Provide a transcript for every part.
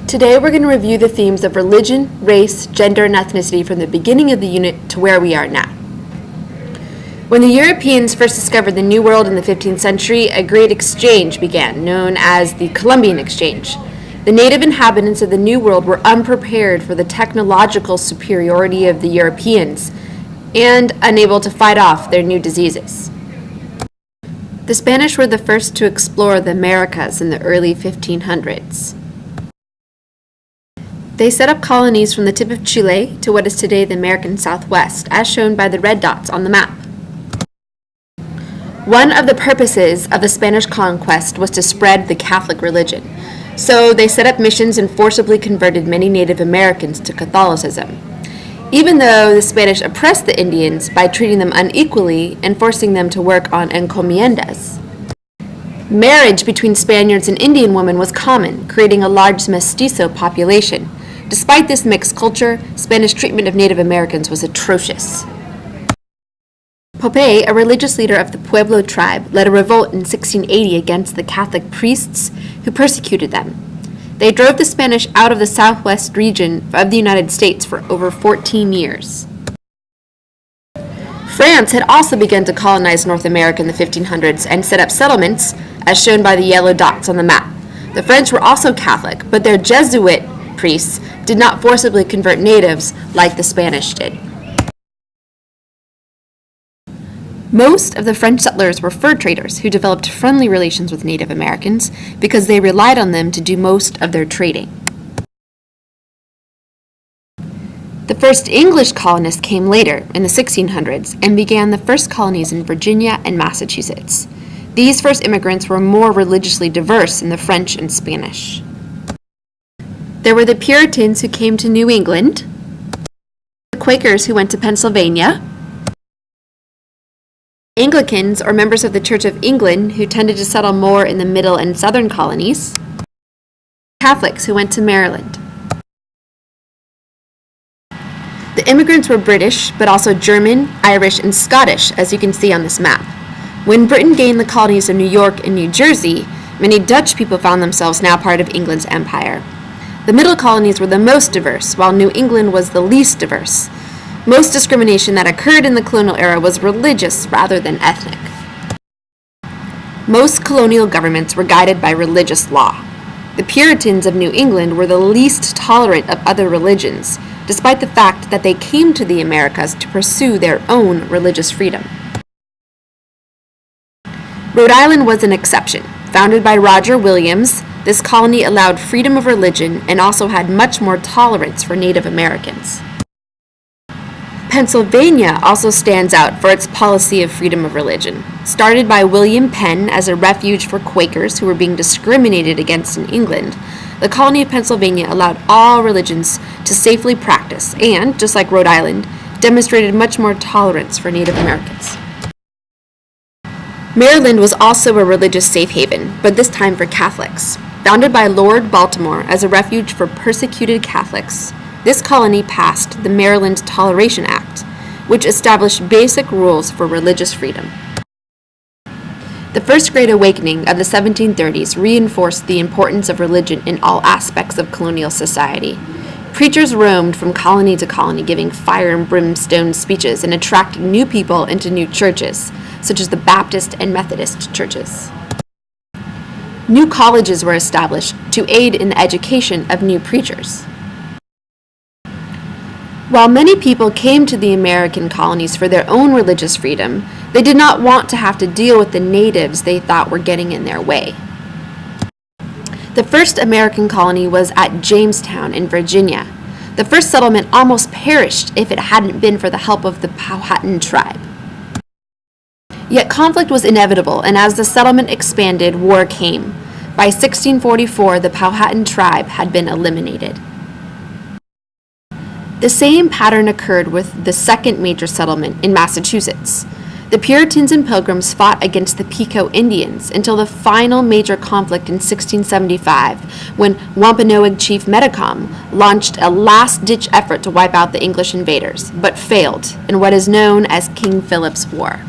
Today we're going to review the themes of religion, race, gender, and ethnicity from the beginning of the unit to where we are now. When the Europeans first discovered the New World in the 15th century, a great exchange began, known as the Columbian Exchange. The native inhabitants of the New World were unprepared for the technological superiority of the Europeans and unable to fight off their new diseases. The Spanish were the first to explore the Americas in the early 1500s. They set up colonies from the tip of Chile to what is today the American Southwest, as shown by the red dots on the map. One of the purposes of the Spanish conquest was to spread the Catholic religion, so they set up missions and forcibly converted many Native Americans to Catholicism. Even though the Spanish oppressed the Indians by treating them unequally and forcing them to work on encomiendas. Marriage between Spaniards and Indian women was common, creating a large mestizo population. Despite this mixed culture, Spanish treatment of Native Americans was atrocious. Pope, a religious leader of the Pueblo tribe, led a revolt in 1680 against the Catholic priests who persecuted them. They drove the Spanish out of the southwest region of the United States for over 14 years. France had also begun to colonize North America in the 1500s and set up settlements, as shown by the yellow dots on the map. The French were also Catholic, but their Jesuit priests did not forcibly convert natives like the Spanish did. Most of the French settlers were fur traders who developed friendly relations with Native Americans because they relied on them to do most of their trading. The first English colonists came later, in the 1600s, and began the first colonies in Virginia and Massachusetts. These first immigrants were more religiously diverse than the French and Spanish. There were the Puritans who came to New England, the Quakers who went to Pennsylvania, Anglicans, or members of the Church of England, who tended to settle more in the middle and southern colonies, Catholics who went to Maryland. The immigrants were British, but also German, Irish, and Scottish, as you can see on this map. When Britain gained the colonies of New York and New Jersey, many Dutch people found themselves now part of England's empire. The middle colonies were the most diverse, while New England was the least diverse. Most discrimination that occurred in the colonial era was religious rather than ethnic. Most colonial governments were guided by religious law. The Puritans of New England were the least tolerant of other religions, despite the fact that they came to the Americas to pursue their own religious freedom. Rhode Island was an exception. Founded by Roger Williams, this colony allowed freedom of religion and also had much more tolerance for Native Americans. Pennsylvania also stands out for its policy of freedom of religion. Started by William Penn as a refuge for Quakers who were being discriminated against in England, the colony of Pennsylvania allowed all religions to safely practice and, just like Rhode Island, demonstrated much more tolerance for Native Americans. Maryland was also a religious safe haven, but this time for Catholics. Founded by Lord Baltimore as a refuge for persecuted Catholics, this colony passed the Maryland Toleration Act, which established basic rules for religious freedom. The First Great Awakening of the 1730s reinforced the importance of religion in all aspects of colonial society. Preachers roamed from colony to colony, giving fire and brimstone speeches and attracting new people into new churches, such as the Baptist and Methodist churches. New colleges were established to aid in the education of new preachers. While many people came to the American colonies for their own religious freedom, they did not want to have to deal with the natives they thought were getting in their way. The first American colony was at Jamestown in Virginia. The first settlement almost perished if it hadn't been for the help of the Powhatan tribe. Yet conflict was inevitable, and as the settlement expanded, war came. By 1644, the Powhatan tribe had been eliminated. The same pattern occurred with the second major settlement in Massachusetts. The Puritans and Pilgrims fought against the Pico Indians until the final major conflict in 1675, when Wampanoag Chief Metacom launched a last-ditch effort to wipe out the English invaders, but failed in what is known as King Philip's War.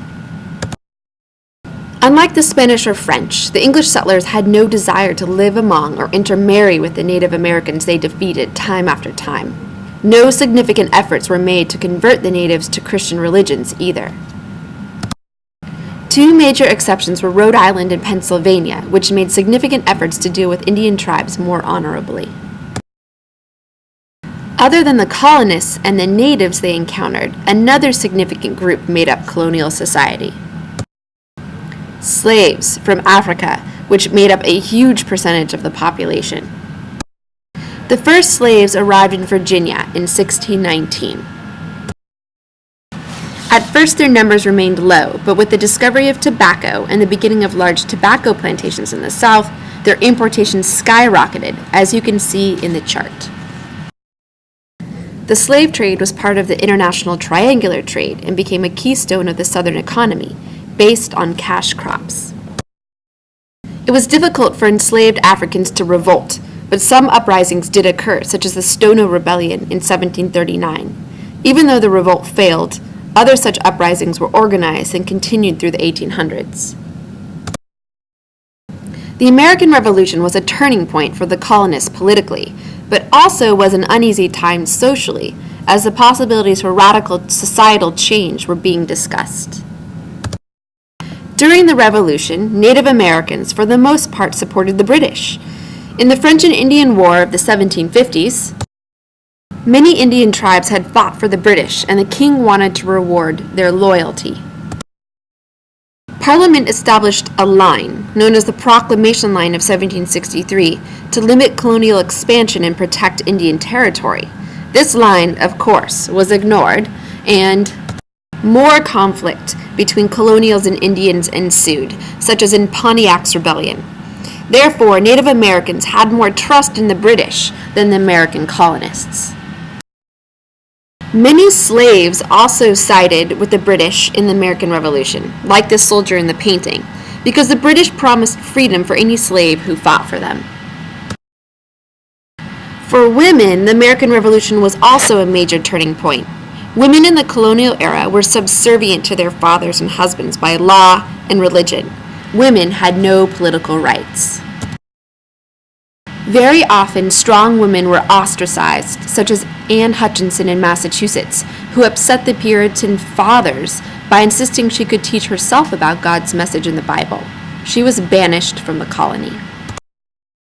Unlike the Spanish or French, the English settlers had no desire to live among or intermarry with the Native Americans they defeated time after time. No significant efforts were made to convert the natives to Christian religions either. Two major exceptions were Rhode Island and Pennsylvania, which made significant efforts to deal with Indian tribes more honorably. Other than the colonists and the natives they encountered, another significant group made up colonial society. Slaves from Africa, which made up a huge percentage of the population. The first slaves arrived in Virginia in 1619. At first their numbers remained low, but with the discovery of tobacco and the beginning of large tobacco plantations in the South, their importation skyrocketed, as you can see in the chart. The slave trade was part of the international triangular trade and became a keystone of the Southern economy, based on cash crops. It was difficult for enslaved Africans to revolt, but some uprisings did occur, such as the Stono Rebellion in 1739. Even though the revolt failed, other such uprisings were organized and continued through the 1800s. The American Revolution was a turning point for the colonists politically, but also was an uneasy time socially, as the possibilities for radical societal change were being discussed. During the Revolution, Native Americans for the most part supported the British. In the French and Indian War of the 1750s, many Indian tribes had fought for the British, and the king wanted to reward their loyalty. Parliament established a line, known as the Proclamation Line of 1763, to limit colonial expansion and protect Indian territory. This line, of course, was ignored, and more conflict between colonials and Indians ensued, such as in Pontiac's Rebellion. Therefore, Native Americans had more trust in the British than the American colonists. Many slaves also sided with the British in the American Revolution, like this soldier in the painting, because the British promised freedom for any slave who fought for them. For women, the American Revolution was also a major turning point. Women in the colonial era were subservient to their fathers and husbands by law and religion. Women had no political rights. Very often, strong women were ostracized, such as Anne Hutchinson in Massachusetts, who upset the Puritan fathers by insisting she could teach herself about God's message in the Bible. She was banished from the colony.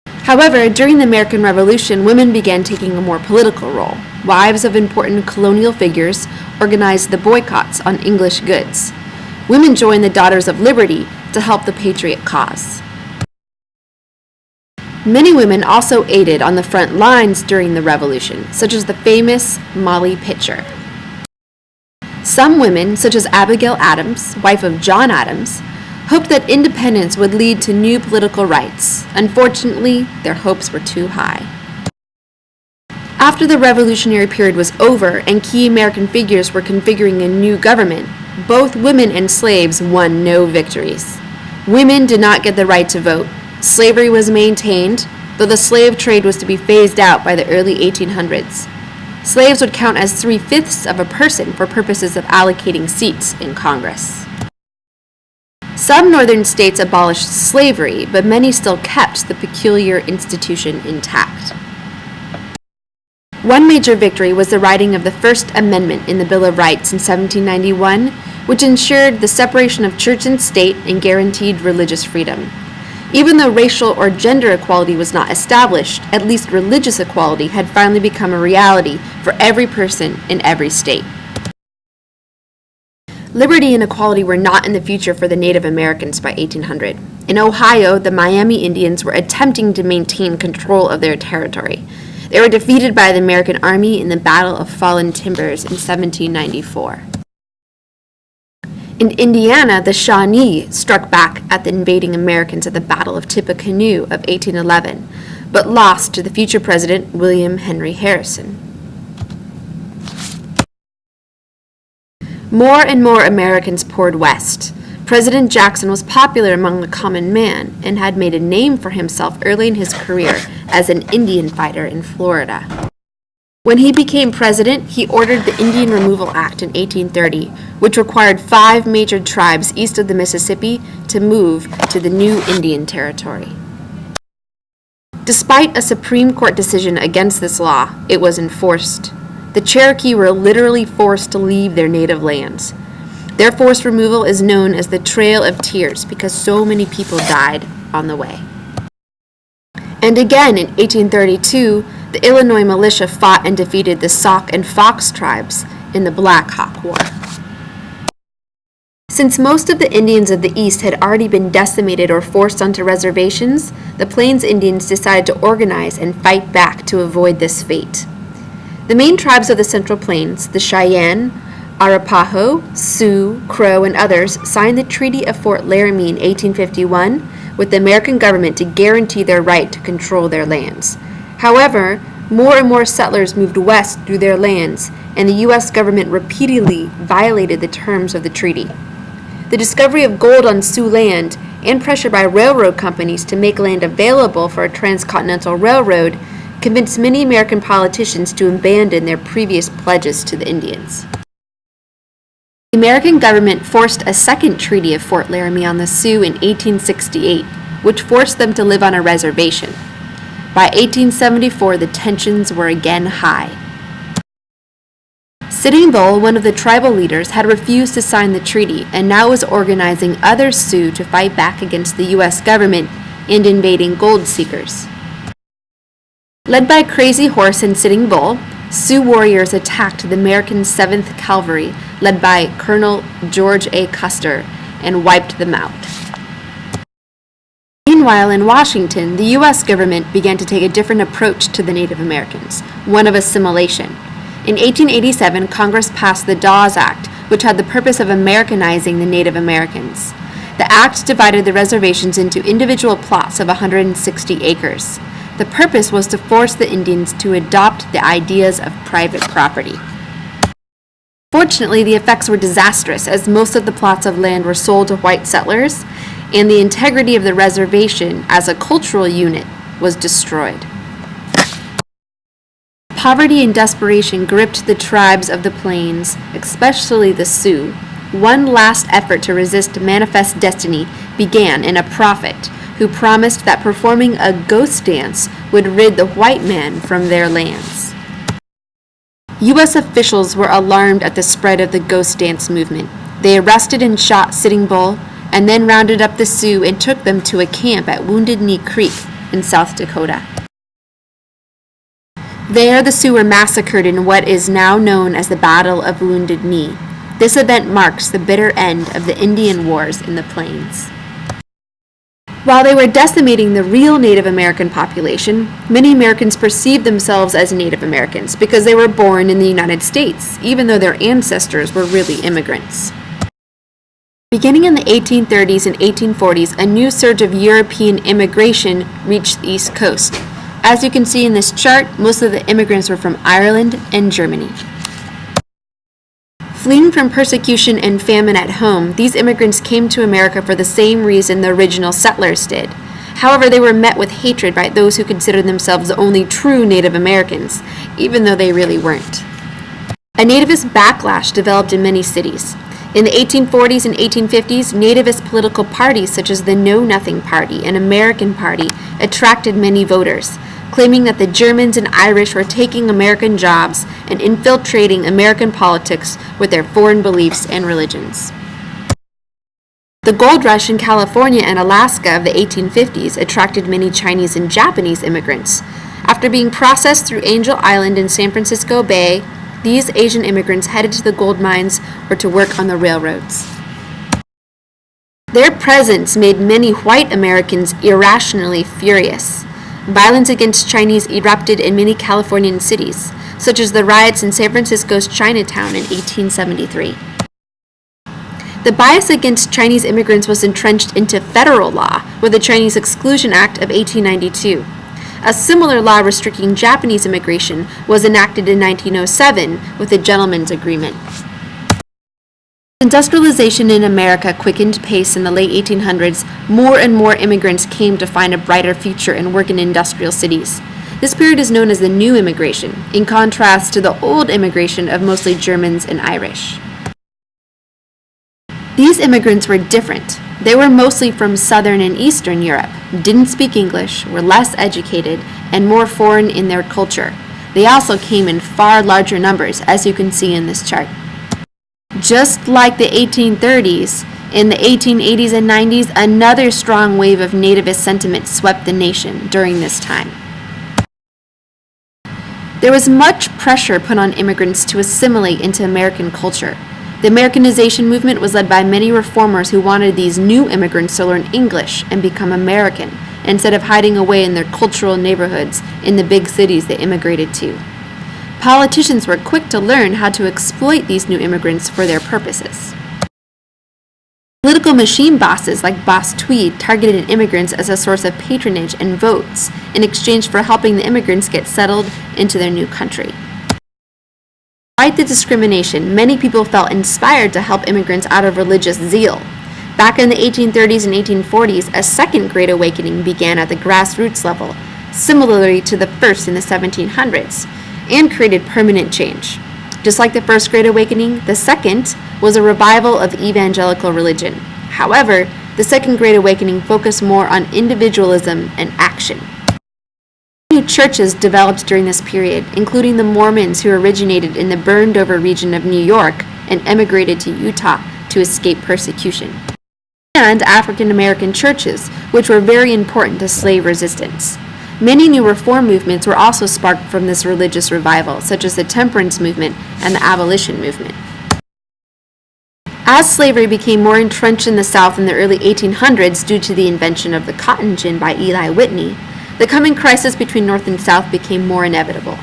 However, during the American Revolution, women began taking a more political role. Wives of important colonial figures organized the boycotts on English goods. Women joined the Daughters of Liberty to help the Patriot cause. Many women also aided on the front lines during the Revolution, such as the famous Molly Pitcher. Some women, such as Abigail Adams, wife of John Adams, hoped that independence would lead to new political rights. Unfortunately, their hopes were too high. After the Revolutionary period was over and key American figures were configuring a new government, both women and slaves won no victories. Women did not get the right to vote. Slavery was maintained, though the slave trade was to be phased out by the early 1800s. Slaves would count as 3/5 of a person for purposes of allocating seats in Congress. Some northern states abolished slavery, but many still kept the peculiar institution intact. One major victory was the writing of the First Amendment in the Bill of Rights in 1791, which ensured the separation of church and state and guaranteed religious freedom. Even though racial or gender equality was not established, at least religious equality had finally become a reality for every person in every state. Liberty and equality were not in the future for the Native Americans by 1800. In Ohio, the Miami Indians were attempting to maintain control of their territory. They were defeated by the American Army in the Battle of Fallen Timbers in 1794. In Indiana, the Shawnee struck back at the invading Americans at the Battle of Tippecanoe of 1811, but lost to the future President William Henry Harrison. More and more Americans poured west. President Jackson was popular among the common man and had made a name for himself early in his career as an Indian fighter in Florida. When he became president, he ordered the Indian Removal Act in 1830, which required 5 major tribes east of the Mississippi to move to the new Indian Territory. Despite a Supreme Court decision against this law, it was enforced. The Cherokee were literally forced to leave their native lands. Their forced removal is known as the Trail of Tears because so many people died on the way. And again in 1832, the Illinois militia fought and defeated the Sauk and Fox tribes in the Black Hawk War. Since most of the Indians of the East had already been decimated or forced onto reservations, the Plains Indians decided to organize and fight back to avoid this fate. The main tribes of the Central Plains, the Cheyenne, Arapaho, Sioux, Crow, and others, signed the Treaty of Fort Laramie in 1851 with the American government to guarantee their right to control their lands. However, more and more settlers moved west through their lands, and the U.S. government repeatedly violated the terms of the treaty. The discovery of gold on Sioux land and pressure by railroad companies to make land available for a transcontinental railroad convinced many American politicians to abandon their previous pledges to the Indians. The American government forced a second Treaty of Fort Laramie on the Sioux in 1868, which forced them to live on a reservation. By 1874, the tensions were again high. Sitting Bull, one of the tribal leaders, had refused to sign the treaty and now was organizing other Sioux to fight back against the U.S. government and invading gold seekers. Led by Crazy Horse and Sitting Bull, Sioux warriors attacked the American 7th Cavalry, led by Colonel George A. Custer, and wiped them out. Meanwhile, in Washington, the U.S. government began to take a different approach to the Native Americans, one of assimilation. In 1887, Congress passed the Dawes Act, which had the purpose of Americanizing the Native Americans. The act divided the reservations into individual plots of 160 acres. The purpose was to force the Indians to adopt the ideas of private property. Fortunately, the effects were disastrous, as most of the plots of land were sold to white settlers, and the integrity of the reservation as a cultural unit was destroyed. Poverty and desperation gripped the tribes of the plains, especially the Sioux. One last effort to resist manifest destiny began in a prophet who promised that performing a ghost dance would rid the white man from their lands. U.S. officials were alarmed at the spread of the ghost dance movement. They arrested and shot Sitting Bull, and then rounded up the Sioux and took them to a camp at Wounded Knee Creek in South Dakota. There, the Sioux were massacred in what is now known as the Battle of Wounded Knee. This event marks the bitter end of the Indian Wars in the Plains. While they were decimating the real Native American population, many Americans perceived themselves as Native Americans because they were born in the United States, even though their ancestors were really immigrants. Beginning in the 1830s and 1840s, a new surge of European immigration reached the East Coast. As you can see in this chart, most of the immigrants were from Ireland and Germany. Fleeing from persecution and famine at home, these immigrants came to America for the same reason the original settlers did. However, they were met with hatred by those who considered themselves the only true Native Americans, even though they really weren't. A nativist backlash developed in many cities. In the 1840s and 1850s, nativist political parties such as the Know Nothing Party and American Party attracted many voters, claiming that the Germans and Irish were taking American jobs and infiltrating American politics with their foreign beliefs and religions. The gold rush in California and Alaska of the 1850s attracted many Chinese and Japanese immigrants. After being processed through Angel Island and San Francisco Bay, these Asian immigrants headed to the gold mines or to work on the railroads. Their presence made many white Americans irrationally furious. Violence against Chinese erupted in many Californian cities, such as the riots in San Francisco's Chinatown in 1873. The bias against Chinese immigrants was entrenched into federal law with the Chinese Exclusion Act of 1892. A similar law restricting Japanese immigration was enacted in 1907 with the Gentleman's Agreement. Industrialization in America quickened pace in the late 1800s. More and more immigrants came to find a brighter future and work in industrial cities. This period is known as the New Immigration, in contrast to the Old Immigration of mostly Germans and Irish. These immigrants were different. They were mostly from Southern and Eastern Europe, didn't speak English, were less educated, and more foreign in their culture. They also came in far larger numbers, as you can see in this chart. Just like the 1830s, in the 1880s and 90s, another strong wave of nativist sentiment swept the nation during this time. There was much pressure put on immigrants to assimilate into American culture. The Americanization movement was led by many reformers who wanted these new immigrants to learn English and become American, instead of hiding away in their cultural neighborhoods in the big cities they immigrated to. Politicians were quick to learn how to exploit these new immigrants for their purposes. Political machine bosses like Boss Tweed targeted immigrants as a source of patronage and votes in exchange for helping the immigrants get settled into their new country. Despite the discrimination, many people felt inspired to help immigrants out of religious zeal. Back in the 1830s and 1840s, a second Great Awakening began at the grassroots level, similarly to the first in the 1700s, and created permanent change. Just like the first Great Awakening, the second was a revival of evangelical religion. However, the second Great Awakening focused more on individualism and action. New churches developed during this period, including the Mormons who originated in the burned-over region of New York and emigrated to Utah to escape persecution, and African American churches, which were very important to slave resistance. Many new reform movements were also sparked from this religious revival, such as the temperance movement and the abolition movement. As slavery became more entrenched in the South in the early 1800s due to the invention of the cotton gin by Eli Whitney, the coming crisis between North and South became more inevitable.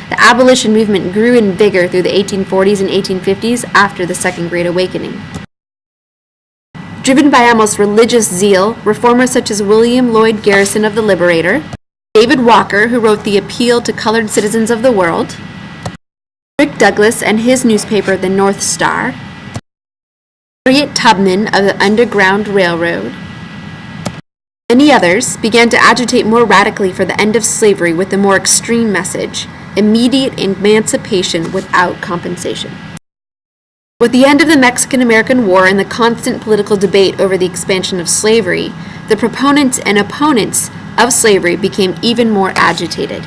The abolition movement grew in vigor through the 1840s and 1850s after the Second Great Awakening. Driven by almost religious zeal, reformers such as William Lloyd Garrison of the Liberator, David Walker, who wrote the Appeal to Colored Citizens of the World, Rick Douglass and his newspaper, The North Star, Harriet Tubman of the Underground Railroad, many others began to agitate more radically for the end of slavery with the more extreme message, immediate emancipation without compensation. With the end of the Mexican-American War and the constant political debate over the expansion of slavery, the proponents and opponents of slavery became even more agitated.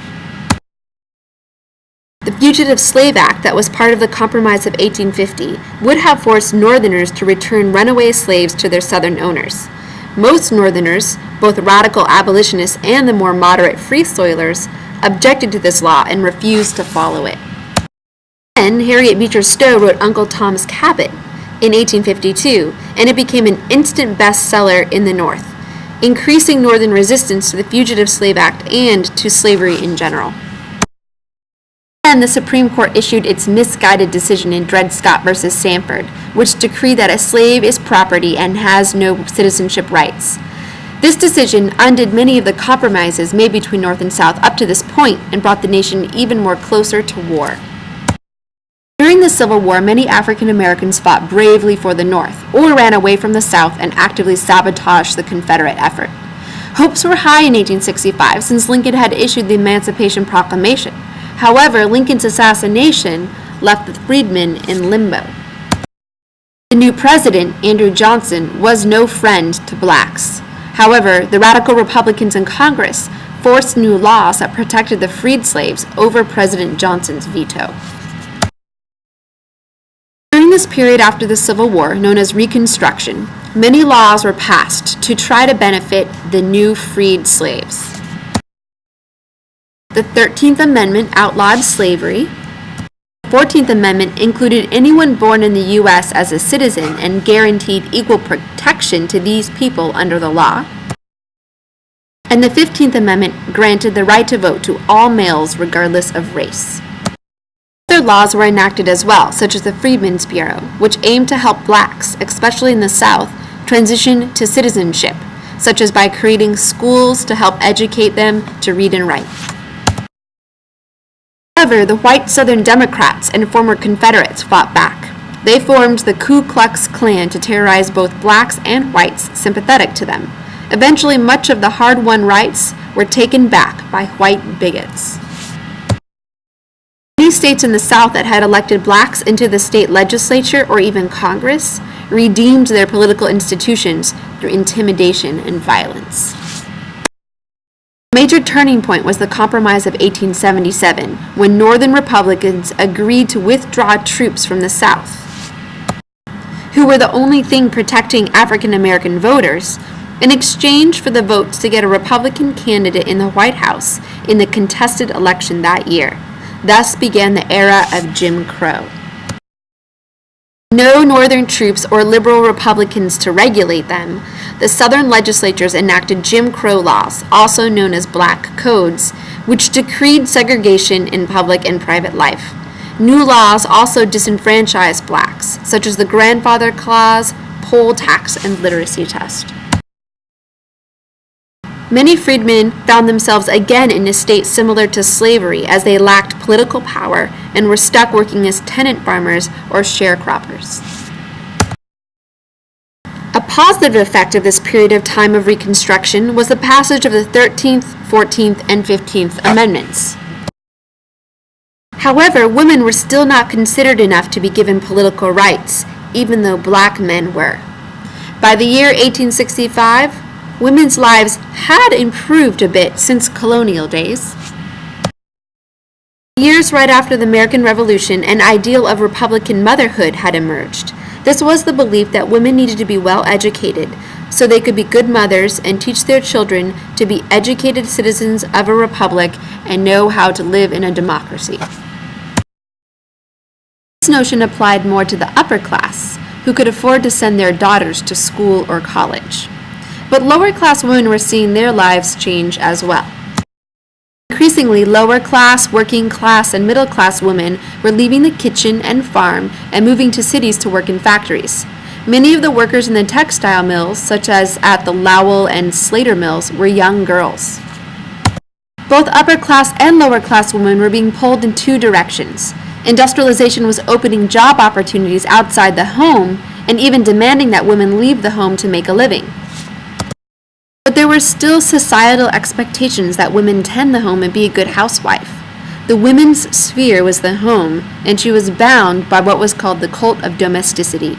The Fugitive Slave Act that was part of the Compromise of 1850 would have forced Northerners to return runaway slaves to their Southern owners. Most Northerners, both radical abolitionists and the more moderate Free Soilers, objected to this law and refused to follow it. Then, Harriet Beecher Stowe wrote Uncle Tom's Cabin in 1852, and it became an instant bestseller in the North, increasing Northern resistance to the Fugitive Slave Act and to slavery in general. Then the Supreme Court issued its misguided decision in Dred Scott v. Sanford, which decreed that a slave is property and has no citizenship rights. This decision undid many of the compromises made between North and South up to this point and brought the nation even more closer to war. During the Civil War, many African Americans fought bravely for the North, or ran away from the South and actively sabotaged the Confederate effort. Hopes were high in 1865 since Lincoln had issued the Emancipation Proclamation. However, Lincoln's assassination left the freedmen in limbo. The new president, Andrew Johnson, was no friend to blacks. However, the radical Republicans in Congress forced new laws that protected the freed slaves over President Johnson's veto. During this period after the Civil War, known as Reconstruction, many laws were passed to try to benefit the new freed slaves. The 13th Amendment outlawed slavery. The 14th Amendment included anyone born in the U.S. as a citizen and guaranteed equal protection to these people under the law. And the 15th Amendment granted the right to vote to all males regardless of race. Other laws were enacted as well, such as the Freedmen's Bureau, which aimed to help blacks, especially in the South, transition to citizenship, such as by creating schools to help educate them to read and write. However, the white Southern Democrats and former Confederates fought back. They formed the Ku Klux Klan to terrorize both blacks and whites sympathetic to them. Eventually, much of the hard-won rights were taken back by white bigots. Many states in the South that had elected blacks into the state legislature or even Congress redeemed their political institutions through intimidation and violence. A major turning point was the Compromise of 1877, when Northern Republicans agreed to withdraw troops from the South, who were the only thing protecting African American voters, in exchange for the votes to get a Republican candidate in the White House in the contested election that year. Thus began the era of Jim Crow. No Northern troops or liberal Republicans to regulate them, the Southern legislatures enacted Jim Crow laws, also known as Black Codes, which decreed segregation in public and private life. New laws also disenfranchised blacks, such as the Grandfather Clause, poll tax, and literacy test. Many freedmen found themselves again in a state similar to slavery, as they lacked political power and were stuck working as tenant farmers or sharecroppers. A positive effect of this period of time of Reconstruction was the passage of the 13th, 14th, and 15th Amendments. However, women were still not considered enough to be given political rights, even though black men were. By the year 1865, women's lives had improved a bit since colonial days. Years right after the American Revolution, an ideal of Republican motherhood had emerged. This was the belief that women needed to be well educated so they could be good mothers and teach their children to be educated citizens of a republic and know how to live in a democracy. This notion applied more to the upper class, who could afford to send their daughters to school or college. But lower-class women were seeing their lives change as well. Increasingly, lower-class, working-class, and middle-class women were leaving the kitchen and farm and moving to cities to work in factories. Many of the workers in the textile mills, such as at the Lowell and Slater mills, were young girls. Both upper-class and lower-class women were being pulled in two directions. Industrialization was opening job opportunities outside the home and even demanding that women leave the home to make a living. But there were still societal expectations that women tend the home and be a good housewife. The women's sphere was the home, and she was bound by what was called the cult of domesticity.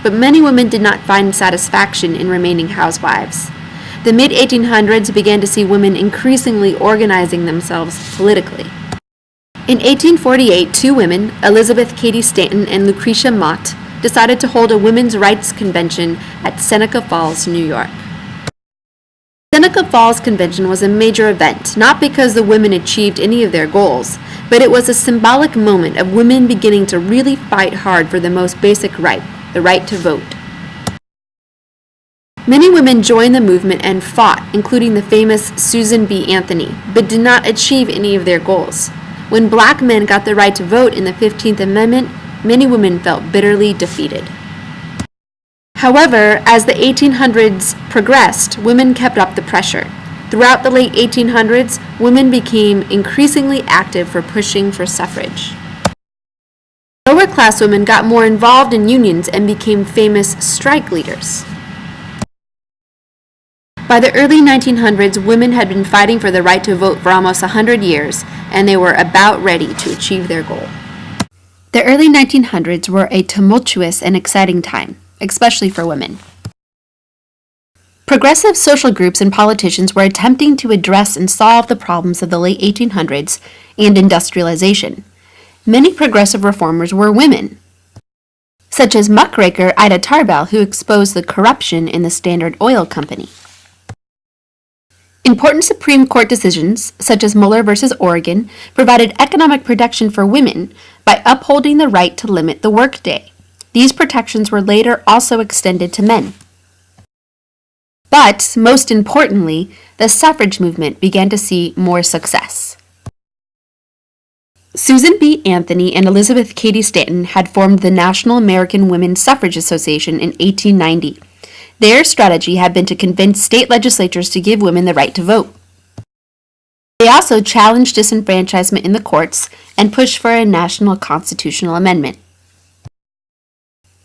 But many women did not find satisfaction in remaining housewives. The mid-1800s began to see women increasingly organizing themselves politically. In 1848, two women, Elizabeth Cady Stanton and Lucretia Mott, decided to hold a women's rights convention at Seneca Falls, New York. Seneca Falls Convention was a major event, not because the women achieved any of their goals, but it was a symbolic moment of women beginning to really fight hard for the most basic right, the right to vote. Many women joined the movement and fought, including the famous Susan B. Anthony, but did not achieve any of their goals. When black men got the right to vote in the 15th Amendment, many women felt bitterly defeated. However, as the 1800s progressed, women kept up the pressure. Throughout the late 1800s, women became increasingly active for pushing for suffrage. Lower-class women got more involved in unions and became famous strike leaders. By the early 1900s, women had been fighting for the right to vote for almost 100 years, and they were about ready to achieve their goal. The early 1900s were a tumultuous and exciting time, especially for women. Progressive social groups and politicians were attempting to address and solve the problems of the late 1800s and industrialization. Many progressive reformers were women, such as muckraker Ida Tarbell, who exposed the corruption in the Standard Oil Company. Important Supreme Court decisions, such as Muller v. Oregon, provided economic protection for women by upholding the right to limit the workday. These protections were later also extended to men. But, most importantly, the suffrage movement began to see more success. Susan B. Anthony and Elizabeth Cady Stanton had formed the National American Women's Suffrage Association in 1890. Their strategy had been to convince state legislatures to give women the right to vote. They also challenged disenfranchisement in the courts and pushed for a national constitutional amendment.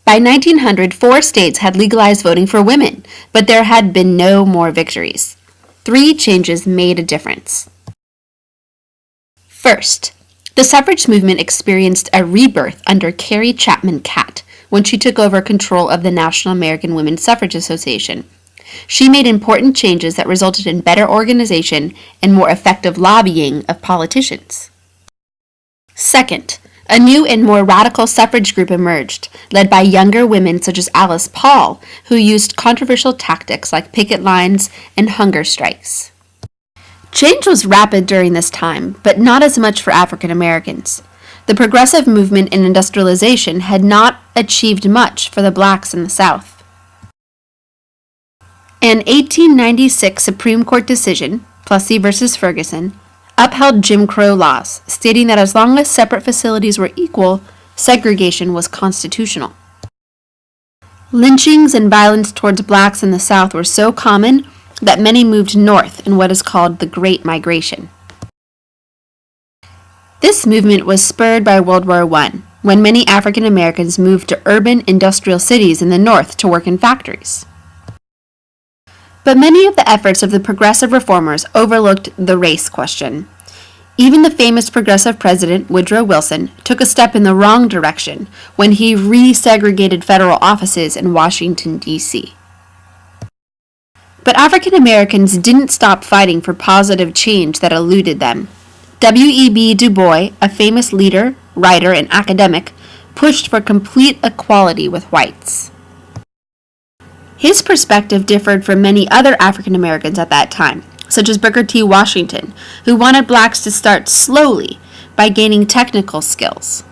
By 1900, 4 states had legalized voting for women, but there had been no more victories. 3 changes made a difference. First, the suffrage movement experienced a rebirth under Carrie Chapman Catt when she took over control of the National American Women's Suffrage Association. She made important changes that resulted in better organization and more effective lobbying of politicians. Second, a new and more radical suffrage group emerged, led by younger women such as Alice Paul, who used controversial tactics like picket lines and hunger strikes. Change was rapid during this time, but not as much for African Americans. The progressive movement in industrialization had not achieved much for the blacks in the South. An 1896 Supreme Court decision, Plessy v. Ferguson, upheld Jim Crow laws, stating that as long as separate facilities were equal, segregation was constitutional. Lynchings and violence towards blacks in the South were so common that many moved north in what is called the Great Migration. This movement was spurred by World War I, when many African Americans moved to urban industrial cities in the North to work in factories. But many of the efforts of the progressive reformers overlooked the race question. Even the famous progressive president, Woodrow Wilson, took a step in the wrong direction when he resegregated federal offices in Washington, D.C. But African Americans didn't stop fighting for positive change that eluded them. W.E.B. Du Bois, a famous leader, writer, and academic, pushed for complete equality with whites. His perspective differed from many other African Americans at that time, such as Booker T. Washington, who wanted blacks to start slowly by gaining technical skills.